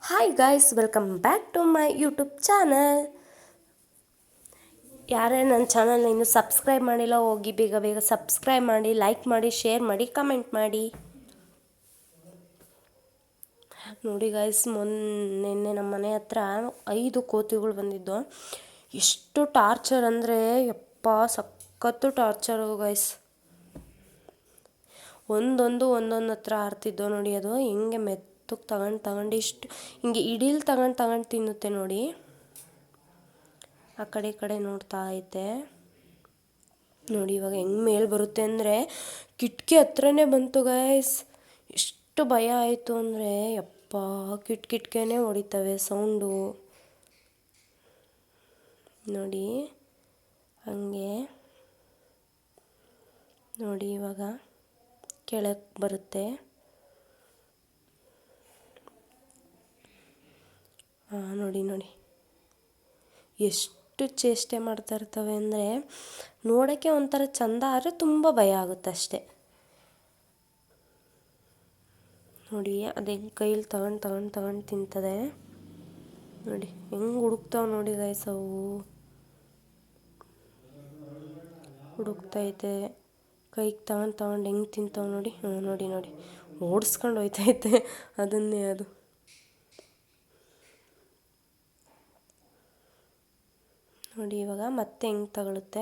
Hi guys, welcome back to my YouTube channel. ಯಾರೇ ನನ್ನ ಚಾನಲ್ನ ಇನ್ನೂ ಸಬ್ಸ್ಕ್ರೈಬ್ ಮಾಡಿಲ್ಲ, ಹೋಗಿ ಬೇಗ ಬೇಗ ಸಬ್ಸ್ಕ್ರೈಬ್ ಮಾಡಿ, ಲೈಕ್ ಮಾಡಿ, ಶೇರ್ ಮಾಡಿ, ಕಮೆಂಟ್ ಮಾಡಿ. ನೋಡಿ ಗಾಯ್ಸ್, ನಿನ್ನೆ ನಮ್ಮ ಮನೆ ಹತ್ರ 5 ಕೋತಿಗಳು ಬಂದಿದ್ದು. ಎಷ್ಟು ಟಾರ್ಚರ್ ಅಂದರೆ ಯಪ್ಪ, ಸಖತ್ತು ಟಾರ್ಚರು ಗಾಯ್ಸ್. ಒಂದೊಂದು ಹತ್ರ ಆಡ್ತಿದ್ದೋ ನೋಡಿ. ಅದು ಹಿಂಗೆ ಮೆತ್ತಗೆ ತಗೊಂಡು ಇಷ್ಟು ಹಿಂಗೆ ಇಡೀಲ್ ತಗೊಂಡು ತಿನ್ನುತ್ತೆ ನೋಡಿ. ಆ ಕಡೆ ಈ ಕಡೆ ನೋಡ್ತಾ ಐತೆ ನೋಡಿ. ಇವಾಗ ಹೆಂಗೆ ಮೇಲೆ ಬರುತ್ತೆ ಅಂದರೆ ಕಿಟಕಿ ಹತ್ರನೇ ಬಂತು ಗಾಯ್ಸ್. ಎಷ್ಟು ಭಯ ಆಯಿತು ಅಂದರೆ ಯಪ್ಪ, ಕಿಟಕಿನೇ ಹೊಡಿತವೆ ಸೌಂಡು ನೋಡಿ. ಹಂಗೆ ನೋಡಿ, ಇವಾಗ ಕೆಳಗೆ ಬರುತ್ತೆ. ನೋಡಿ ಎಷ್ಟು ಚೇಷ್ಟೆ ಮಾಡ್ತಾ ಇರ್ತವೆ ಅಂದರೆ ನೋಡೋಕ್ಕೆ ಒಂಥರ ಚಂದ, ಆದರೆ ತುಂಬ ಭಯ ಆಗುತ್ತೆ ಅಷ್ಟೆ ನೋಡಿ. ಅದು ಹೆಂಗೆ ಕೈಲಿ ತಗೊಂಡು ತಿಂತದೆ ನೋಡಿ. ಹೆಂಗೆ ಹುಡುಕ್ತಾವೆ ನೋಡಿ ಗೈಸ್. ಅವು ಹುಡುಕ್ತೈತೆ, ಕೈಗೆ ತಗೊಂಡು ಹೆಂಗೆ ತಿಂತಾವೆ ನೋಡಿ. ನೋಡಿ ಓಡಿಸ್ಕೊಂಡು ಹೋಯ್ತೈತೆ ಅದನ್ನೇ. ಅದು ನೋಡಿ ಇವಾಗ ಮತ್ತೆ ಹೆಂಗೆ ತಗೊಳುತ್ತೆ.